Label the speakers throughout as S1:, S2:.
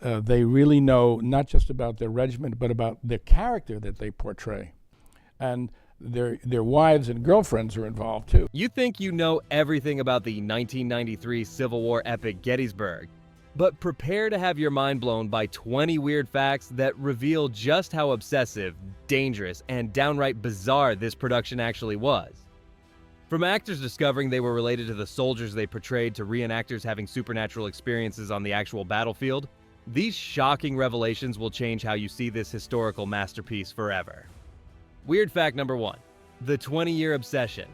S1: They really know not just about their regiment, but about the character that they portray. And their wives and girlfriends are involved too.
S2: You think you know everything about the 1993 Civil War epic Gettysburg, but prepare to have your mind blown by 20 weird facts that reveal just how obsessive, dangerous, and downright bizarre this production actually was. From actors discovering they were related to the soldiers they portrayed to reenactors having supernatural experiences on the actual battlefield, these shocking revelations will change how you see this historical masterpiece forever. Weird fact number 1. The 20-year obsession.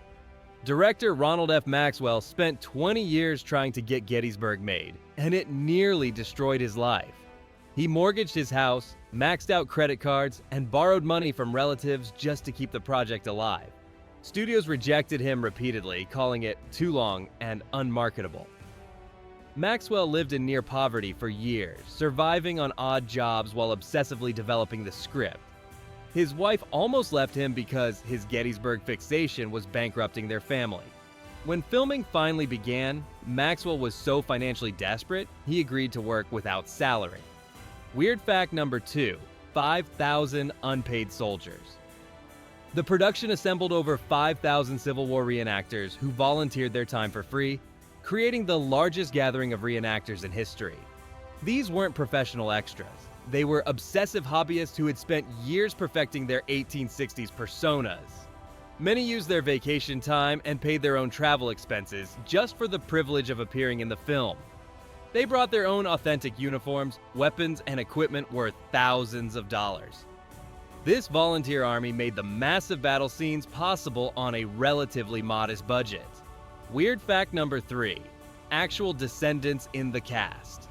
S2: Director Ronald F. Maxwell spent 20 years trying to get Gettysburg made, and it nearly destroyed his life. He mortgaged his house, maxed out credit cards, and borrowed money from relatives just to keep the project alive. Studios rejected him repeatedly, calling it too long and unmarketable. Maxwell lived in near poverty for years, surviving on odd jobs while obsessively developing the script. His wife almost left him because his Gettysburg fixation was bankrupting their family. When filming finally began, Maxwell was so financially desperate, he agreed to work without salary. Weird fact number 2, 5,000 unpaid soldiers. The production assembled over 5,000 Civil War reenactors who volunteered their time for free, creating the largest gathering of reenactors in history. These weren't professional extras. They were obsessive hobbyists who had spent years perfecting their 1860s personas. Many used their vacation time and paid their own travel expenses just for the privilege of appearing in the film. They brought their own authentic uniforms, weapons, and equipment worth thousands of dollars. This volunteer army made the massive battle scenes possible on a relatively modest budget. Weird fact number 3. Actual descendants in the cast.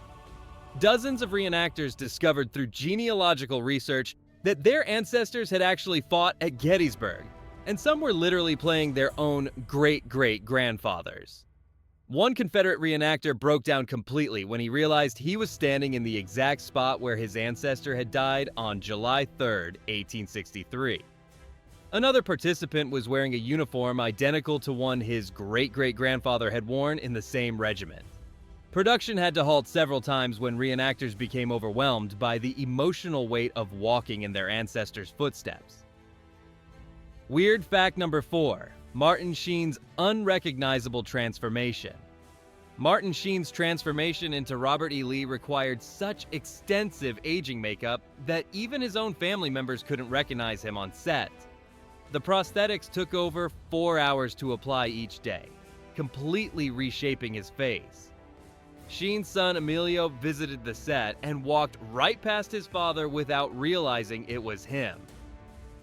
S2: Dozens of reenactors discovered through genealogical research that their ancestors had actually fought at Gettysburg, and some were literally playing their own great-great-grandfathers. One Confederate reenactor broke down completely when he realized he was standing in the exact spot where his ancestor had died on July 3, 1863. Another participant was wearing a uniform identical to one his great-great-grandfather had worn in the same regiment. Production had to halt several times when reenactors became overwhelmed by the emotional weight of walking in their ancestors' footsteps. Weird fact number 4. Martin Sheen's unrecognizable transformation. Martin Sheen's transformation into Robert E. Lee required such extensive aging makeup that even his own family members couldn't recognize him on set. The prosthetics took over 4 hours to apply each day, completely reshaping his face. Sheen's son Emilio visited the set and walked right past his father without realizing it was him.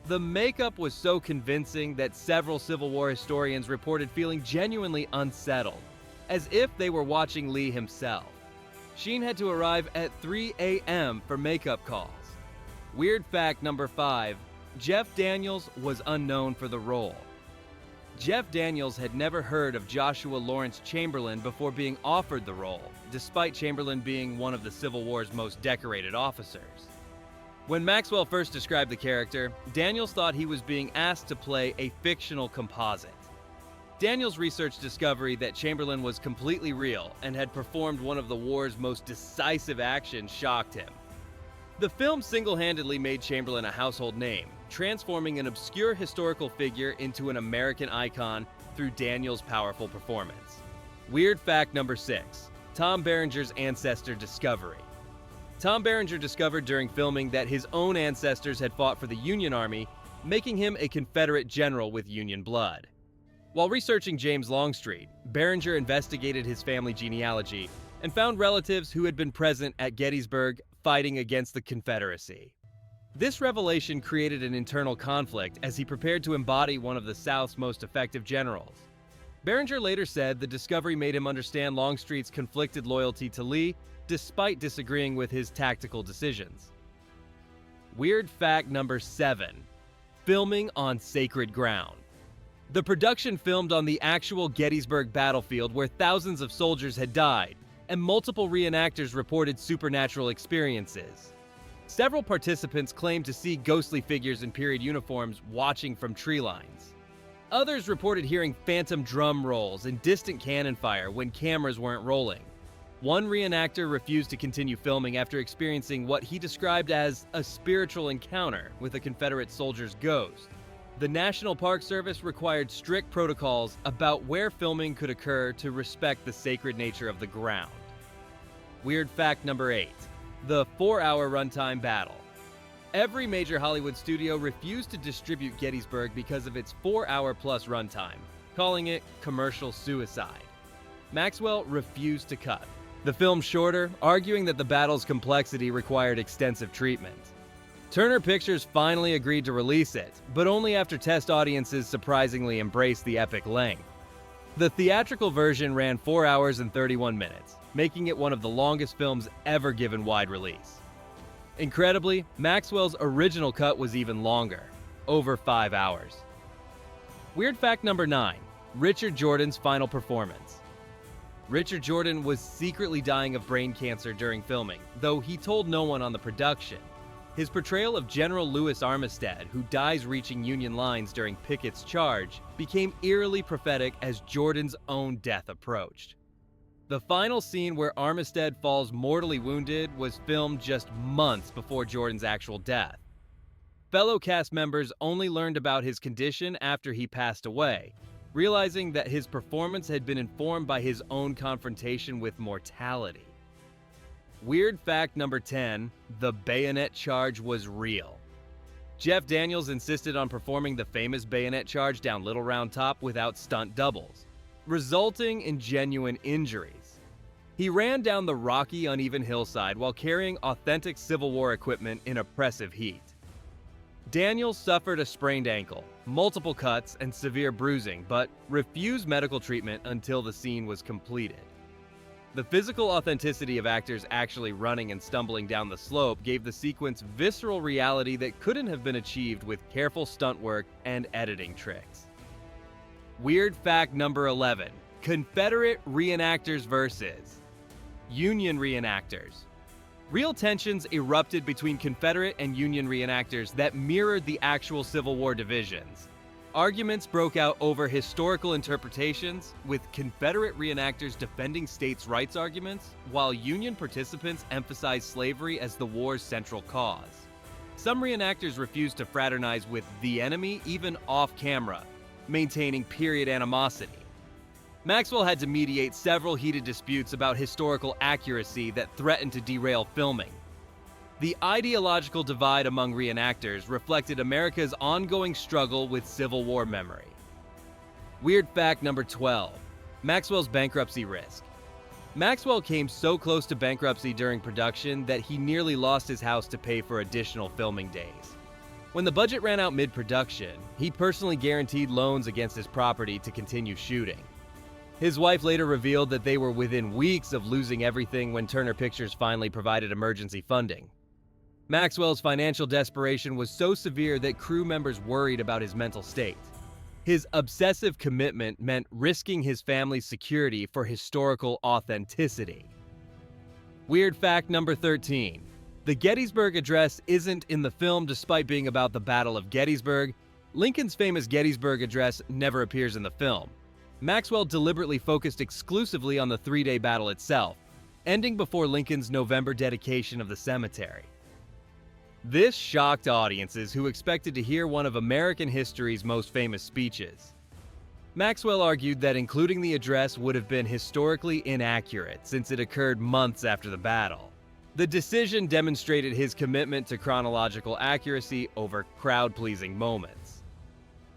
S2: The makeup was so convincing that several Civil War historians reported feeling genuinely unsettled, as if they were watching Lee himself. Sheen had to arrive at 3 a.m. for makeup calls. Weird fact number 5. Jeff Daniels was unknown for the role. Jeff Daniels had never heard of Joshua Lawrence Chamberlain before being offered the role, despite Chamberlain being one of the Civil War's most decorated officers. When Maxwell first described the character, Daniels thought he was being asked to play a fictional composite. Daniels' research discovery that Chamberlain was completely real and had performed one of the war's most decisive actions shocked him. The film single-handedly made Chamberlain a household name, transforming an obscure historical figure into an American icon through Daniels' powerful performance. Weird fact number 6. Tom Behringer's ancestor discovery. Tom Behringer discovered during filming that his own ancestors had fought for the Union Army, making him a Confederate general with Union blood. While researching James Longstreet, Behringer investigated his family genealogy and found relatives who had been present at Gettysburg fighting against the Confederacy. This revelation created an internal conflict as he prepared to embody one of the South's most effective generals. Behringer later said the discovery made him understand Longstreet's conflicted loyalty to Lee, despite disagreeing with his tactical decisions. Weird fact number 7. Filming on sacred ground. The production filmed on the actual Gettysburg battlefield where thousands of soldiers had died, and multiple reenactors reported supernatural experiences. Several participants claimed to see ghostly figures in period uniforms watching from tree lines. Others reported hearing phantom drum rolls and distant cannon fire when cameras weren't rolling. One reenactor refused to continue filming after experiencing what he described as a spiritual encounter with a Confederate soldier's ghost. The National Park Service required strict protocols about where filming could occur to respect the sacred nature of the ground. Weird fact number 8. The 4-hour runtime battle. Every major Hollywood studio refused to distribute Gettysburg because of its 4-hour-plus runtime, calling it commercial suicide. Maxwell refused to cut the film shorter, arguing that the battle's complexity required extensive treatment. Turner Pictures finally agreed to release it, but only after test audiences surprisingly embraced the epic length. The theatrical version ran 4 hours and 31 minutes, making it one of the longest films ever given wide release. Incredibly, Maxwell's original cut was even longer, over 5 hours. Weird fact number 9. Richard Jordan's final performance. Richard Jordan was secretly dying of brain cancer during filming, though he told no one on the production. His portrayal of General Louis Armistead, who dies reaching Union lines during Pickett's charge, became eerily prophetic as Jordan's own death approached. The final scene where Armistead falls mortally wounded was filmed just months before Jordan's actual death. Fellow cast members only learned about his condition after he passed away, realizing that his performance had been informed by his own confrontation with mortality. Weird fact number 10, the bayonet charge was real. Jeff Daniels insisted on performing the famous bayonet charge down Little Round Top without stunt doubles, resulting in genuine injuries. He ran down the rocky, uneven hillside while carrying authentic Civil War equipment in oppressive heat. Daniels suffered a sprained ankle, multiple cuts, and severe bruising, but refused medical treatment until the scene was completed. The physical authenticity of actors actually running and stumbling down the slope gave the sequence visceral reality that couldn't have been achieved with careful stunt work and editing tricks. Weird fact number 11. Confederate reenactors versus Union reenactors. Real tensions erupted between Confederate and Union reenactors that mirrored the actual Civil War divisions. Arguments broke out over historical interpretations, with Confederate reenactors defending states' rights arguments, while Union participants emphasized slavery as the war's central cause. Some reenactors refused to fraternize with the enemy even off-camera, maintaining period animosity. Maxwell had to mediate several heated disputes about historical accuracy that threatened to derail filming. The ideological divide among reenactors reflected America's ongoing struggle with Civil War memory. Weird fact number 12. Maxwell's bankruptcy risk. Maxwell came so close to bankruptcy during production that he nearly lost his house to pay for additional filming days. When the budget ran out mid-production, he personally guaranteed loans against his property to continue shooting. His wife later revealed that they were within weeks of losing everything when Turner Pictures finally provided emergency funding. Maxwell's financial desperation was so severe that crew members worried about his mental state. His obsessive commitment meant risking his family's security for historical authenticity. Weird fact number 13. The Gettysburg Address isn't in the film despite being about the Battle of Gettysburg. Lincoln's famous Gettysburg Address never appears in the film. Maxwell deliberately focused exclusively on the three-day battle itself, ending before Lincoln's November dedication of the cemetery. This shocked audiences who expected to hear one of American history's most famous speeches. Maxwell argued that including the address would have been historically inaccurate since it occurred months after the battle. The decision demonstrated his commitment to chronological accuracy over crowd-pleasing moments.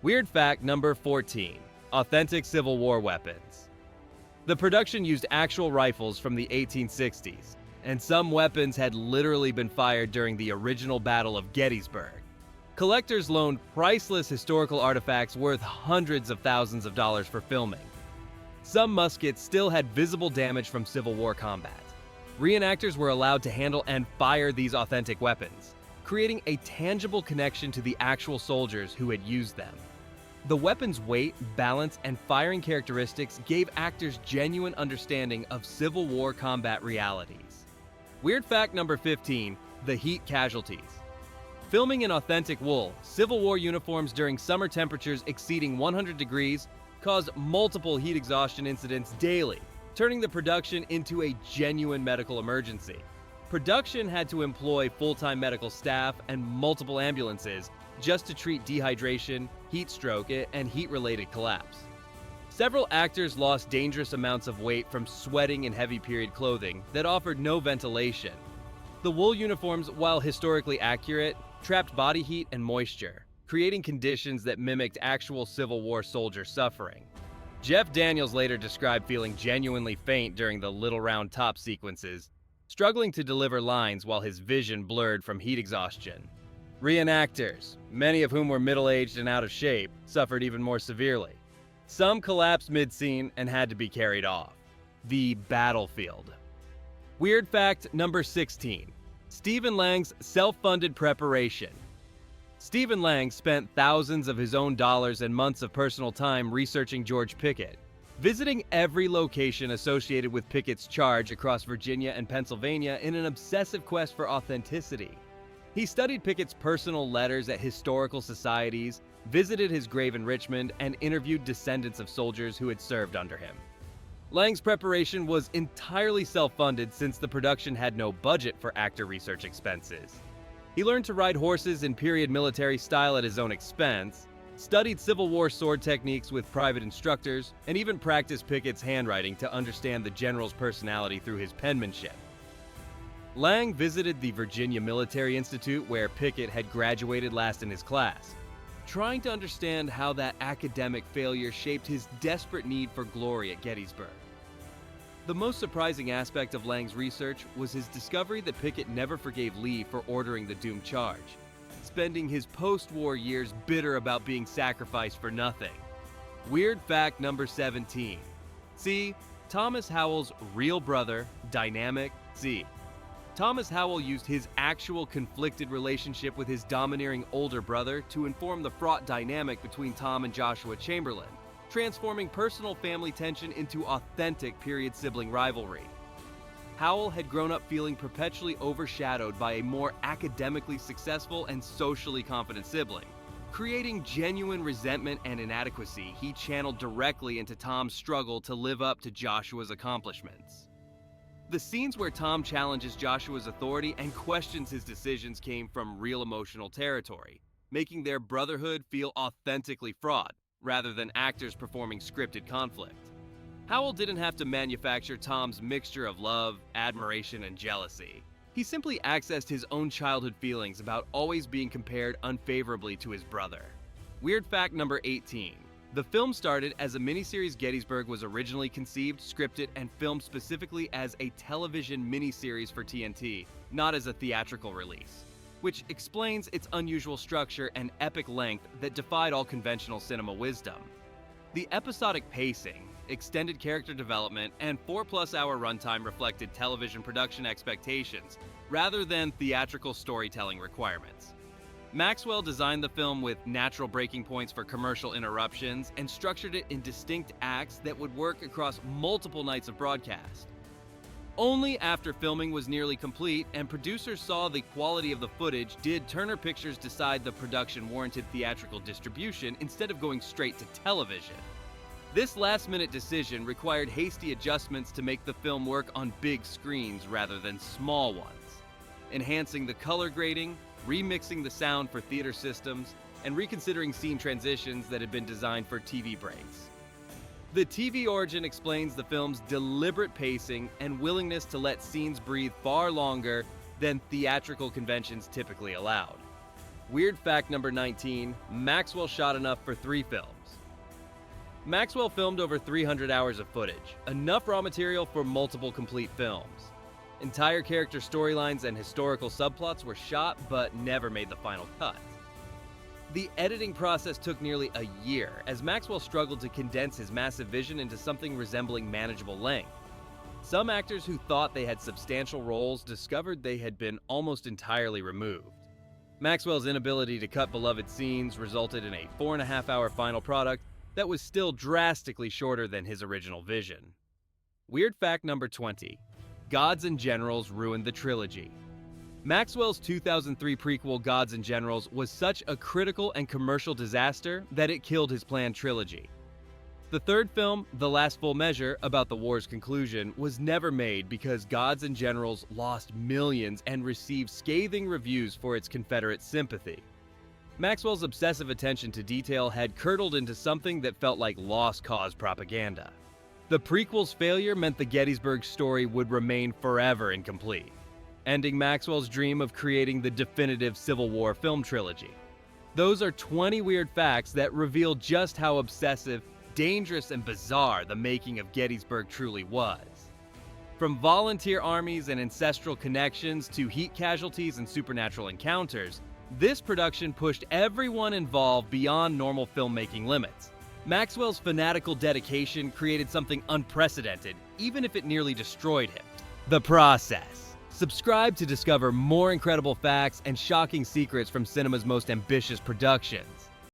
S2: Weird fact number 14. Authentic Civil War weapons. The production used actual rifles from the 1860s, and some weapons had literally been fired during the original Battle of Gettysburg. Collectors loaned priceless historical artifacts worth hundreds of thousands of dollars for filming. Some muskets still had visible damage from Civil War combat. Reenactors were allowed to handle and fire these authentic weapons, creating a tangible connection to the actual soldiers who had used them. The weapon's weight, balance, and firing characteristics gave actors genuine understanding of Civil War combat realities. Weird fact number 15, the heat casualties. Filming in authentic wool, Civil War uniforms during summer temperatures exceeding 100 degrees caused multiple heat exhaustion incidents daily, turning the production into a genuine medical emergency. Production had to employ full-time medical staff and multiple ambulances just to treat dehydration, heat stroke, and heat-related collapse. Several actors lost dangerous amounts of weight from sweating in heavy period clothing that offered no ventilation. The wool uniforms, while historically accurate, trapped body heat and moisture, creating conditions that mimicked actual Civil War soldier suffering. Jeff Daniels later described feeling genuinely faint during the little round top sequences, struggling to deliver lines while his vision blurred from heat exhaustion. Reenactors, many of whom were middle-aged and out of shape, suffered even more severely. Some collapsed mid-scene and had to be carried off. The battlefield. Weird fact number 16. Stephen Lang's self-funded preparation. Stephen Lang spent thousands of his own dollars and months of personal time researching George Pickett, visiting every location associated with Pickett's charge across Virginia and Pennsylvania in an obsessive quest for authenticity. He studied Pickett's personal letters at historical societies, visited his grave in Richmond, and interviewed descendants of soldiers who had served under him. Lang's preparation was entirely self-funded since the production had no budget for actor research expenses. He learned to ride horses in period military style at his own expense, studied Civil War sword techniques with private instructors, and even practiced Pickett's handwriting to understand the general's personality through his penmanship. Lang visited the Virginia Military Institute where Pickett had graduated last in his class, trying to understand how that academic failure shaped his desperate need for glory at Gettysburg. The most surprising aspect of Lang's research was his discovery that Pickett never forgave Lee for ordering the doomed charge, spending his post-war years bitter about being sacrificed for nothing. Weird fact number 17. See, Thomas Howell's real brother, dynamic C. Thomas Howell used his actual conflicted relationship with his domineering older brother to inform the fraught dynamic between Tom and Joshua Chamberlain, transforming personal family tension into authentic period sibling rivalry. Howell had grown up feeling perpetually overshadowed by a more academically successful and socially confident sibling, creating genuine resentment and inadequacy he channeled directly into Tom's struggle to live up to Joshua's accomplishments. The scenes where Tom challenges Joshua's authority and questions his decisions came from real emotional territory, making their brotherhood feel authentically fraught, rather than actors performing scripted conflict. Howell didn't have to manufacture Tom's mixture of love, admiration, and jealousy. He simply accessed his own childhood feelings about always being compared unfavorably to his brother. Weird fact number 18. The film started as a miniseries. Gettysburg was originally conceived, scripted, and filmed specifically as a television miniseries for TNT, not as a theatrical release, which explains its unusual structure and epic length that defied all conventional cinema wisdom. The episodic pacing, extended character development, and 4+ hour runtime reflected television production expectations rather than theatrical storytelling requirements. Maxwell designed the film with natural breaking points for commercial interruptions and structured it in distinct acts that would work across multiple nights of broadcast. Only after filming was nearly complete and producers saw the quality of the footage did Turner Pictures decide the production warranted theatrical distribution instead of going straight to television. This last-minute decision required hasty adjustments to make the film work on big screens rather than small ones, enhancing the color grading, remixing the sound for theater systems, and reconsidering scene transitions that had been designed for TV breaks. The TV origin explains the film's deliberate pacing and willingness to let scenes breathe far longer than theatrical conventions typically allowed. Weird fact number 19, Maxwell shot enough for 3 films. Maxwell filmed over 300 hours of footage, enough raw material for multiple complete films. Entire character storylines and historical subplots were shot but never made the final cut. The editing process took nearly a year, as Maxwell struggled to condense his massive vision into something resembling manageable length. Some actors who thought they had substantial roles discovered they had been almost entirely removed. Maxwell's inability to cut beloved scenes resulted in a 4.5-hour final product that was still drastically shorter than his original vision. Weird fact number 20. Gods and Generals ruined the trilogy. Maxwell's 2003 prequel Gods and Generals was such a critical and commercial disaster that it killed his planned trilogy. The third film, The Last Full Measure, about the war's conclusion, was never made because gods and generals lost millions and received scathing reviews for its Confederate sympathy. Maxwell's obsessive attention to detail had curdled into something that felt like lost cause propaganda. The prequel's failure meant the Gettysburg story would remain forever incomplete, ending Maxwell's dream of creating the definitive Civil War film trilogy. Those are 20 weird facts that reveal just how obsessive, dangerous, and bizarre the making of Gettysburg truly was. From volunteer armies and ancestral connections to heat casualties and supernatural encounters, this production pushed everyone involved beyond normal filmmaking limits. Maxwell's fanatical dedication created something unprecedented, even if it nearly destroyed him. The Process. Subscribe to discover more incredible facts and shocking secrets from cinema's most ambitious productions.